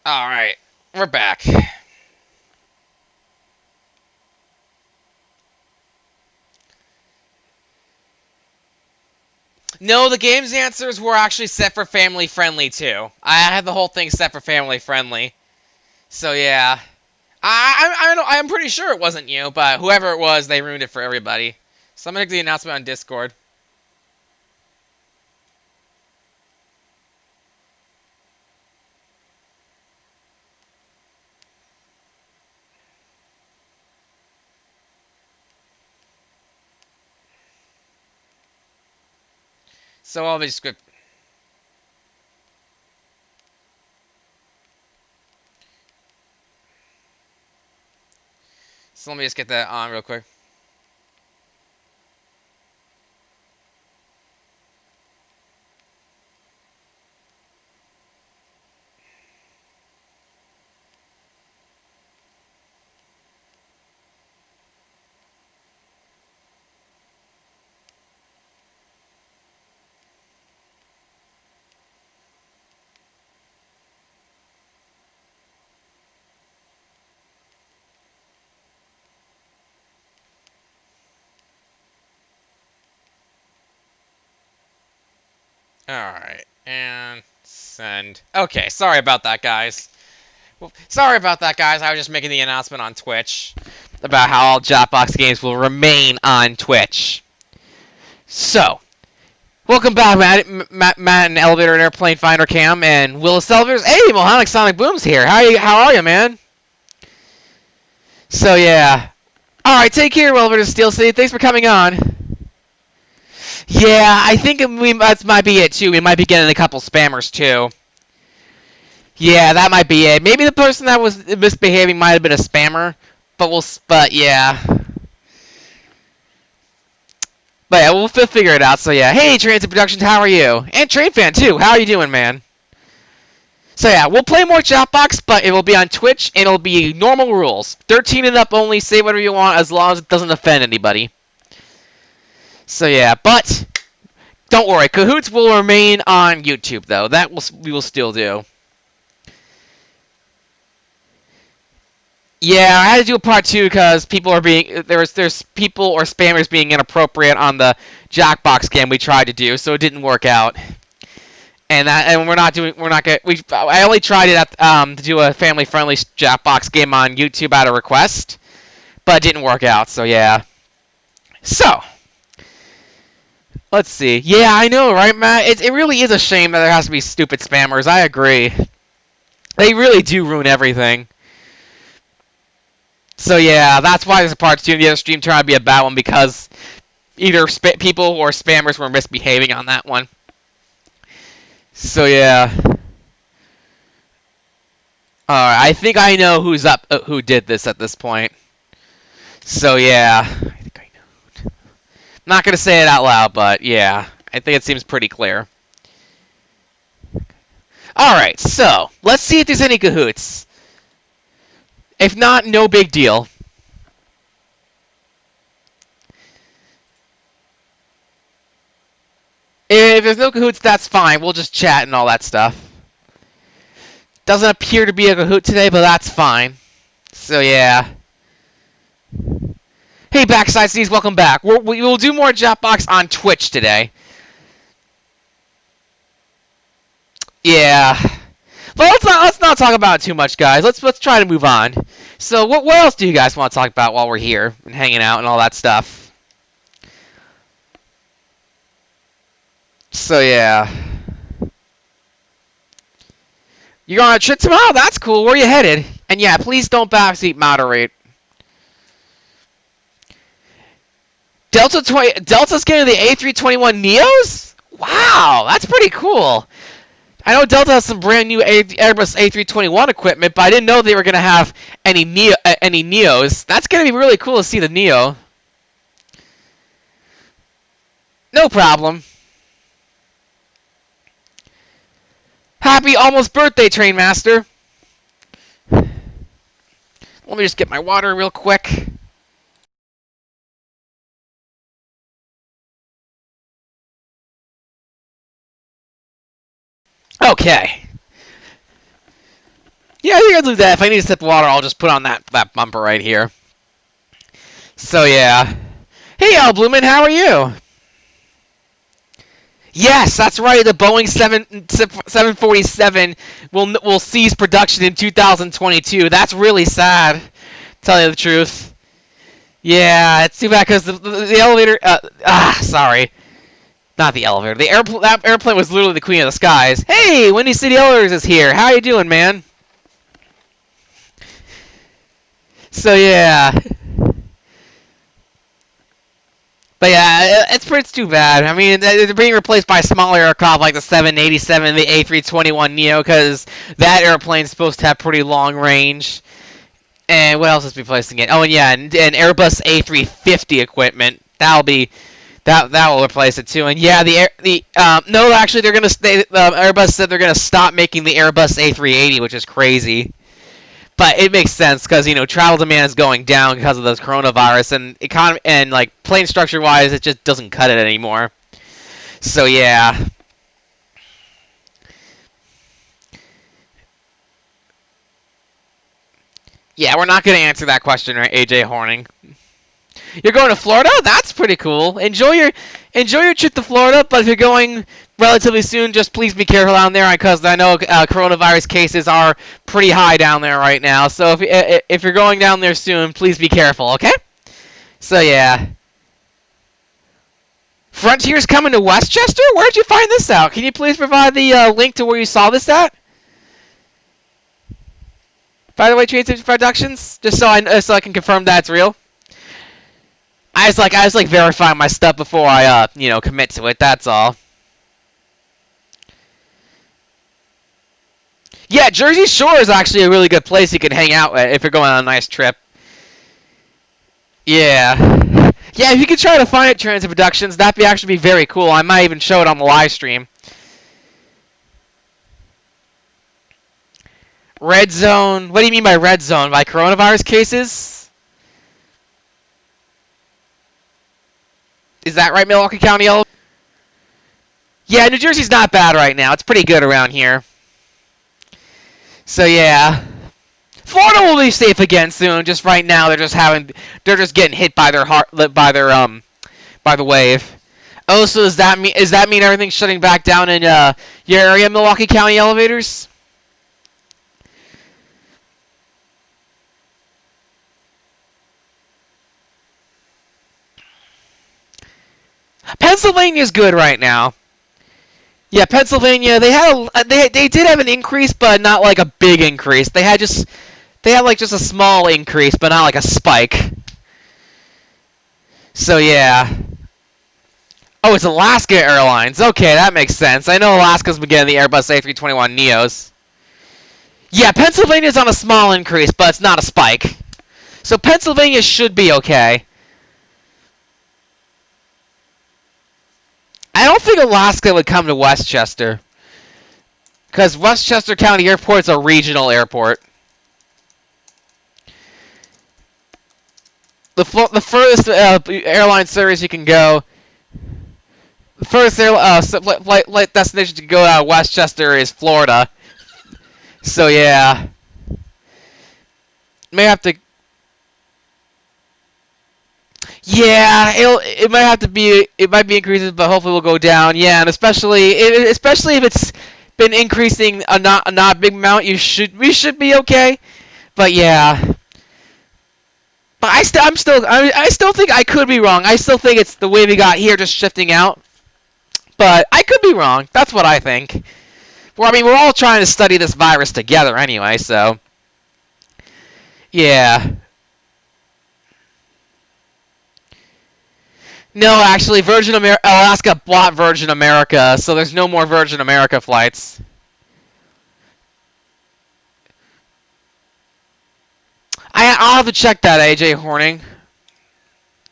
Alright, we're back. No, the game's answers were actually set for family friendly too. I had the whole thing set for family friendly. So yeah. I'm pretty sure it wasn't you, but whoever it was, they ruined it for everybody. So I'm gonna make the announcement on Discord. So I'll just script. So let me just get that on real quick. Alright, and send. Okay, sorry about that, guys. Well, sorry about that, guys. I was just making the announcement on Twitch about how all Jackbox games will remain on Twitch. So, welcome back, Matt and Elevator and Airplane Finder Cam and Willis Elvers. Hey, Mohonic Sonic Boom's here. How are you, man? So yeah. Alright, take care, Elevator Steel City. Thanks for coming on. Yeah, I think that might be it too. We might be getting a couple spammers too. Yeah, that might be it. Maybe the person that was misbehaving might have been a spammer, but yeah. But yeah, we'll figure it out. So yeah, hey Transit Productions, how are you? And Train Fan too. How are you doing, man? So yeah, we'll play more Jackbox, but it will be on Twitch and it'll be normal rules. 13 and up only. Say whatever you want as long as it doesn't offend anybody. So yeah, but don't worry, Kahoots will remain on YouTube though. We will still do. Yeah, I had to do a part 2 because people are being there's people or spammers being inappropriate on the Jackbox game we tried to do, so it didn't work out. And we're not gonna I only tried it to do a family friendly Jackbox game on YouTube at a request, but it didn't work out. So yeah. So let's see. Yeah, I know, right, Matt? It really is a shame that there has to be stupid spammers. I agree. They really do ruin everything. So yeah, that's why there's a part 2 of the other stream turned out to be a bad one because either people or spammers were misbehaving on that one. So yeah. Alright, I think I know who did this at this point. So yeah. I think I know. I'm not going to say it out loud, but yeah. I think it seems pretty clear. Alright, so let's see if there's any Kahoots. If not, no big deal. If there's no Kahoots, that's fine. We'll just chat and all that stuff. Doesn't appear to be a Kahoot today, but that's fine. So yeah. Hey, Backside Sneeze, welcome back. We will do more Jackbox on Twitch today. Yeah. But let's not talk about it too much, guys. Let's try to move on. So what else do you guys want to talk about while we're here and hanging out and all that stuff? So yeah. You're on a trip tomorrow? That's cool. Where are you headed? And yeah, please don't backseat moderate. Delta's getting the A321 Neos? Wow, that's pretty cool. I know Delta has some brand new Airbus A321 equipment, but I didn't know they were going to have any Neos. That's going to be really cool to see the Neo. No problem. Happy almost birthday, Trainmaster. Let me just get my water real quick. Okay. Yeah, I think I'll do that. If I need to sip water, I'll just put on that bumper right here. So yeah. Hey, Al Blumen, how are you? Yes, that's right. The Boeing 747 will cease production in 2022. That's really sad. Tell you the truth. Yeah, it's too bad because the elevator. Sorry, not the elevator. The airplane. That airplane was literally the queen of the skies. Hey, Windy City Elevators is here. How you doing, man? So yeah. But yeah, it's too bad. I mean, they're being replaced by smaller aircraft like the 787, the A321neo, because that airplane's supposed to have pretty long range. And what else is replacing it? Oh, and yeah, and Airbus A350 equipment. That will replace it too. And yeah, no, actually, they're gonna stay. Airbus said they're gonna stop making the Airbus A380, which is crazy. But it makes sense because travel demand is going down because of this coronavirus, and economy and like plane structure wise, it just doesn't cut it anymore. So yeah. Yeah, we're not going to answer that question, right, AJ Horning? You're going to Florida? That's pretty cool. Enjoy your trip to Florida, but if you're going relatively soon, just please be careful down there because I know coronavirus cases are pretty high down there right now. So if you're going down there soon, please be careful, okay? So yeah. Frontier's coming to Westchester? Where'd you find this out? Can you please provide the link to where you saw this at? By the way, Transit Productions, just so I can confirm that's real. I was like verifying my stuff before I commit to it. That's all. Yeah, Jersey Shore is actually a really good place you can hang out at if you're going on a nice trip. Yeah. Yeah, if you could try to find it, Transit Productions, that'd actually be very cool. I might even show it on the live stream. Red zone. What do you mean by red zone? By coronavirus cases? Is that right, Milwaukee County? Yeah, New Jersey's not bad right now. It's pretty good around here. So yeah. Florida will be safe again soon. Just right now, they're just getting hit by the wave. Oh, so does that mean everything's shutting back down in your area, Milwaukee County elevators? Pennsylvania's good right now. Yeah, Pennsylvania, they did have an increase, but not like a big increase. They had like just a small increase, but not like a spike. So yeah. Oh, it's Alaska Airlines. Okay, that makes sense. I know Alaska's been getting the Airbus A321neos. Yeah, Pennsylvania's on a small increase, but it's not a spike. So Pennsylvania should be okay. I don't think Alaska would come to Westchester. Because Westchester County Airport is a regional airport. The furthest airline service you can go, the furthest flight destination to go out of Westchester is Florida. So yeah, may have to. Yeah, it might be increases, but hopefully will go down. Yeah, and especially if it's been increasing a not big amount, we should be okay. But yeah. But I still think I could be wrong. I still think it's the way we got here, just shifting out. But I could be wrong. That's what I think. Well, I mean, we're all trying to study this virus together anyway, so. Yeah. No, actually, Alaska bought Virgin America, so there's no more Virgin America flights. I'll have to check that, AJ Horning.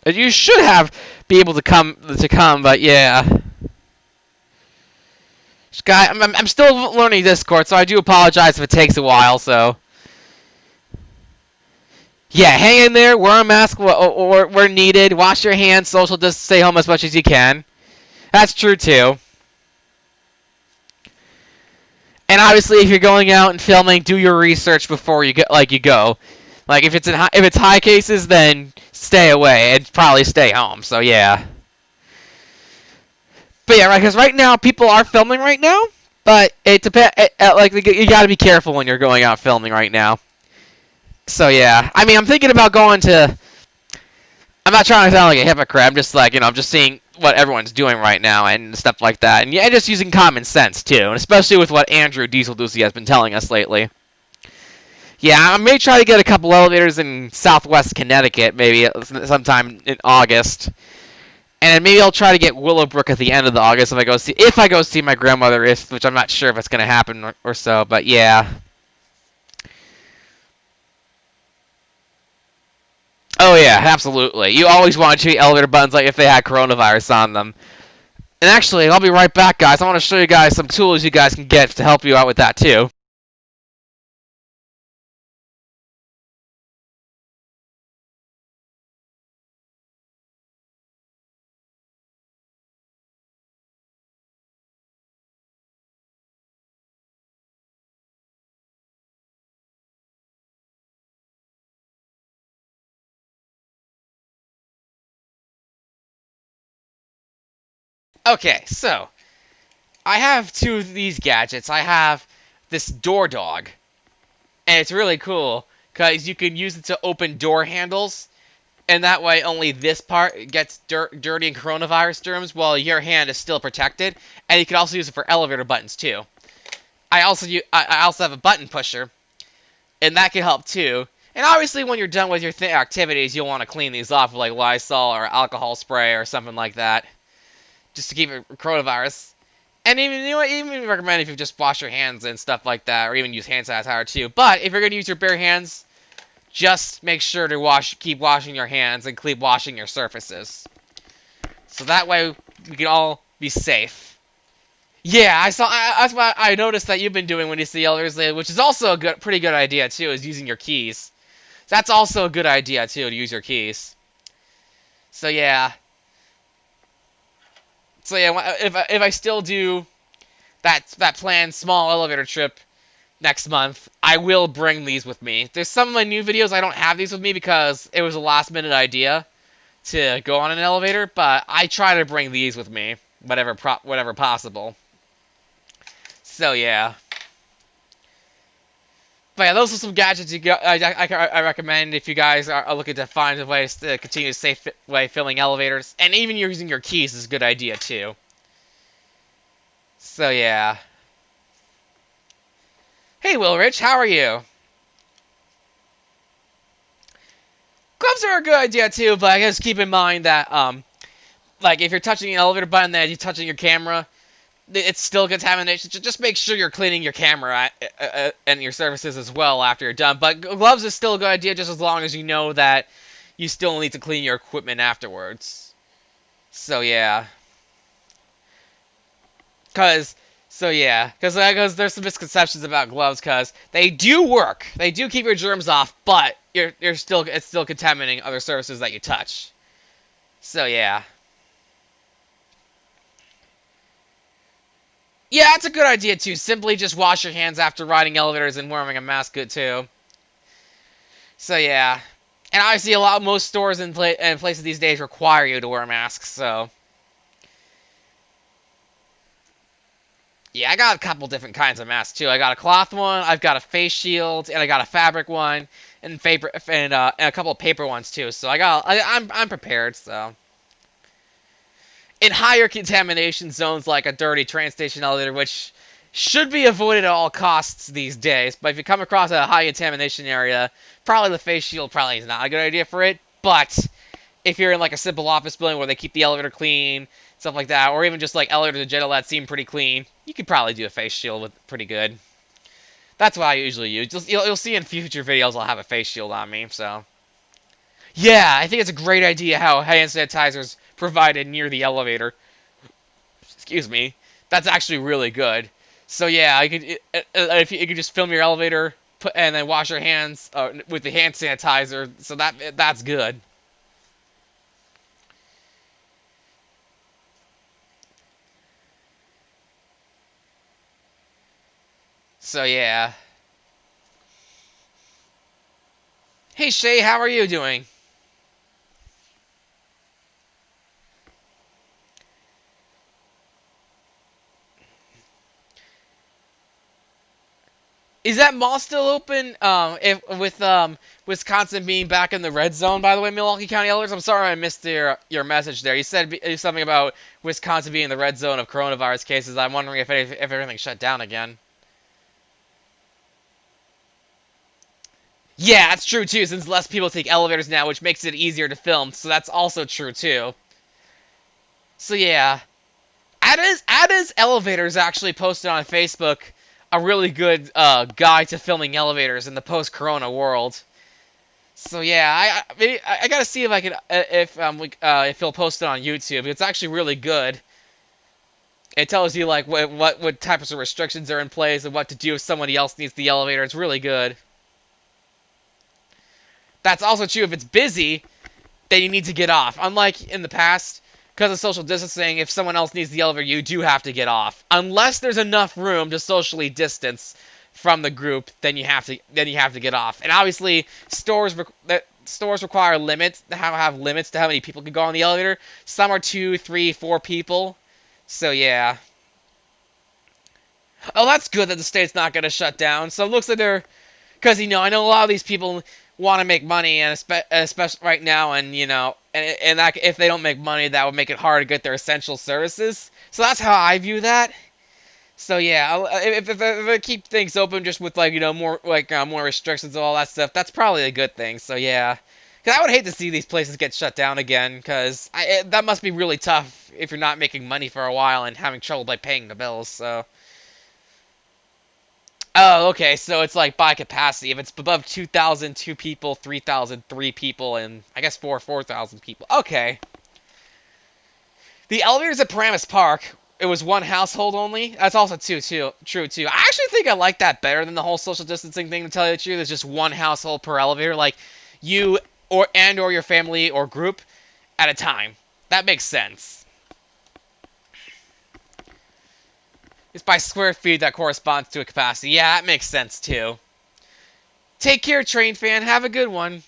You should be able to come, but yeah. I'm still learning Discord, so I do apologize if it takes a while. So yeah, hang in there. Wear a mask or where needed. Wash your hands. Social distance. Stay home as much as you can. That's true too. And obviously, if you're going out and filming, do your research before you get you go. Like if it's high cases, then stay away and probably stay home. So yeah. But yeah, right. Because right now people are filming right now, but it depends. Like you got to be careful when you're going out filming right now. So yeah, I mean, I'm thinking about going to. I'm not trying to sound like a hypocrite. I'm just like I'm just seeing what everyone's doing right now and stuff like that, and yeah, just using common sense too, and especially with what Andrew Diesel Ducey has been telling us lately. Yeah, I may try to get a couple elevators in Southwest Connecticut, maybe sometime in August, and maybe I'll try to get Willowbrook at the end of the August if I go see my grandmother, which I'm not sure if it's gonna happen or so, but yeah. Oh yeah, absolutely. You always want to treat elevator buttons like if they had coronavirus on them. And actually, I'll be right back, guys. I want to show you guys some tools you guys can get to help you out with that too. Okay, so I have two of these gadgets. I have this door dog, and it's really cool because you can use it to open door handles, and that way only this part gets dirty and coronavirus germs while your hand is still protected. And you can also use it for elevator buttons too. I also have a button pusher, and that can help too. And obviously, when you're done with your activities, you'll want to clean these off with like Lysol or alcohol spray or something like that, just to keep it coronavirus. And even even recommend if you just wash your hands and stuff like that, or even use hand sanitizer too. But if you're gonna use your bare hands, just make sure to keep washing your hands and keep washing your surfaces, so that way we can all be safe. Yeah, that's what I noticed that you've been doing when you see elders, which is also a pretty good idea too, is using your keys. That's also a good idea too, to use your keys. So yeah, if I still do that planned small elevator trip next month, I will bring these with me. There's some of my new videos I don't have these with me because it was a last minute idea to go on an elevator, but I try to bring these with me, whatever possible. So yeah. But yeah, those are some gadgets I recommend if you guys are looking to find ways to continue a safe way filling elevators. And even using your keys is a good idea too. So yeah. Hey Wilrich, how are you? Gloves are a good idea too, but I guess keep in mind that like if you're touching an elevator button and you're touching your camera, it's still contamination. Just make sure you're cleaning your camera and your surfaces as well after you're done. But gloves is still a good idea, just as long as you know that you still need to clean your equipment afterwards. So yeah, cause cause there's some misconceptions about gloves, cause they do work. They do keep your germs off, but it's still contaminating other surfaces that you touch. So yeah. Yeah, that's a good idea too. Simply just wash your hands after riding elevators and wearing a mask good too. So yeah. And obviously most stores and places these days require you to wear masks, so yeah, I got a couple different kinds of masks too. I got a cloth one, I've got a face shield, and I got a fabric one, and a couple of paper ones too. So I'm prepared. So in higher contamination zones like a dirty train station elevator, which should be avoided at all costs these days. But if you come across a high contamination area, probably the face shield probably is not a good idea for it. But if you're in like a simple office building where they keep the elevator clean, stuff like that, or even just like elevators in general that seem pretty clean, you could probably do a face shield with pretty good. That's what I usually use. You'll see in future videos I'll have a face shield on me. So yeah, I think it's a great idea how hand sanitizers provided near the elevator. Excuse me. That's actually really good. So yeah, if you could just film your elevator, and then wash your hands with the hand sanitizer. So that's good. So yeah. Hey Shay, how are you doing? Is that mall still open? If with Wisconsin being back in the red zone, by the way, Milwaukee County Elders. I'm sorry I missed your message there. You said something about Wisconsin being in the red zone of coronavirus cases. I'm wondering if everything shut down again. Yeah, that's true too. Since less people take elevators now, which makes it easier to film, so that's also true too. So yeah, Ada's Elevators actually posted on Facebook a really good guide to filming elevators in the post-corona world. So yeah, I gotta see if I can if he'll post it on YouTube. It's actually really good. It tells you like what types of restrictions are in place and what to do if somebody else needs the elevator. It's really good. That's also true if it's busy, then you need to get off. Unlike in the past, because of social distancing, if someone else needs the elevator, you do have to get off. Unless there's enough room to socially distance from the group, then you have to get off. And obviously, stores require limits. Have limits to how many people can go on the elevator. Some are 2, 3, 4 people. So yeah. Oh, that's good that the state's not going to shut down. So it looks like they're because I know a lot of these people want to make money, and especially right now, and that if they don't make money, that would make it hard to get their essential services. So that's how I view that. So yeah, if I keep things open just with more more restrictions and all that stuff, that's probably a good thing. So yeah, because I would hate to see these places get shut down again, because that must be really tough if you're not making money for a while and having trouble by paying the bills. So. Oh, okay. So it's like by capacity. If it's above 2,000, 2 people, 3,000, 3 people, and I guess 4,000 people. Okay. The elevators at Paramus Park, it was one household only. That's also true too. I actually think I like that better than the whole social distancing thing. To tell you the truth, it's just one household per elevator, like you or your family or group at a time. That makes sense. It's by square feet that corresponds to a capacity. Yeah, that makes sense too. Take care, train fan. Have a good one.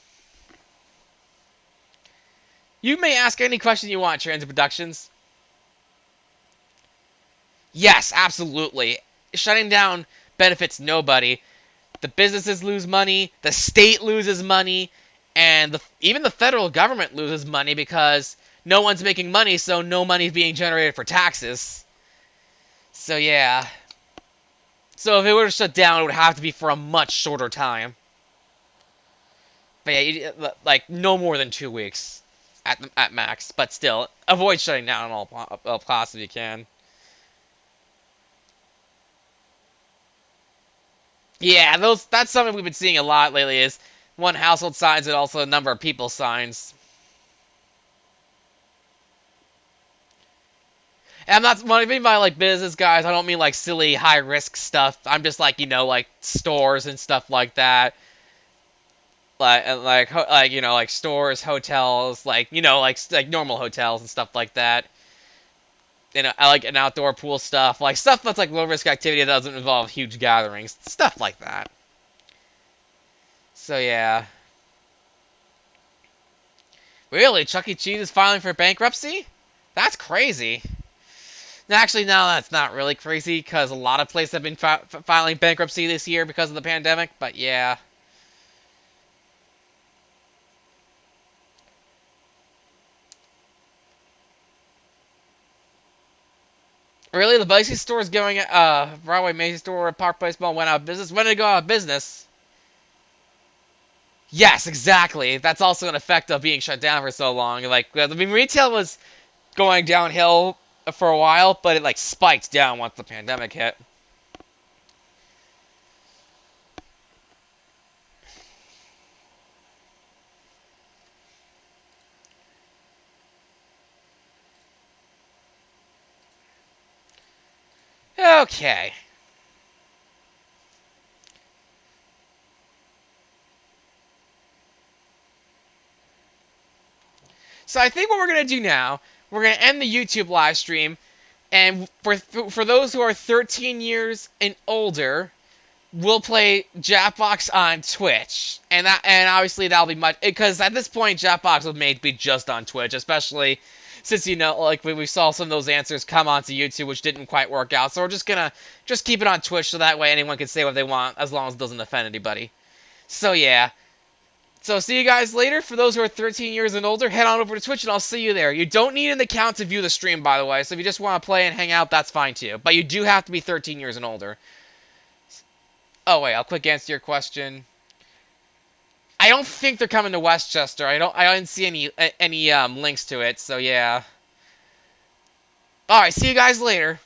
You may ask any question you want, Transit Productions. Yes, absolutely. Shutting down benefits nobody. The businesses lose money, the state loses money, and even the federal government loses money because no one's making money, so no money's being generated for taxes. So yeah. So if it were to shut down, it would have to be for a much shorter time. But yeah, like no more than 2 weeks at max. But still, avoid shutting down all possible you can. Yeah, that's something we've been seeing a lot lately is one household signs and also a number of people signs. And I'm not when I mean by like business guys, I don't mean like silly high risk stuff. I'm just like like stores and stuff like that. Like stores, hotels, like normal hotels and stuff like that. I like an outdoor pool stuff, like stuff that's like low risk activity that doesn't involve huge gatherings, stuff like that. So yeah. Really, Chuck E. Cheese is filing for bankruptcy? That's crazy. Actually, no, that's not really crazy because a lot of places have been filing bankruptcy this year because of the pandemic. But yeah. Really, the Macy's store is going. Broadway Macy's store, Park Place Mall went out of business. When did it go out of business? Yes, exactly. That's also an effect of being shut down for so long. Like, I mean, retail was going downhill for a while, but it like spiked down once the pandemic hit. Okay. So I think what we're gonna do now, we're gonna end the YouTube live stream, and for those who are 13 years and older, we'll play Jackbox on Twitch, and obviously that'll be much because at this point Jackbox was made to be just on Twitch, especially since like we saw some of those answers come onto YouTube which didn't quite work out. So we're just gonna keep it on Twitch so that way anyone can say what they want as long as it doesn't offend anybody. So yeah. So see you guys later. For those who are 13 years and older, head on over to Twitch and I'll see you there. You don't need an account to view the stream, by the way. So if you just want to play and hang out, that's fine too. But you do have to be 13 years and older. Oh wait, I'll quick answer your question. I don't think they're coming to Westchester. I didn't see any links to it. So yeah. All right, see you guys later.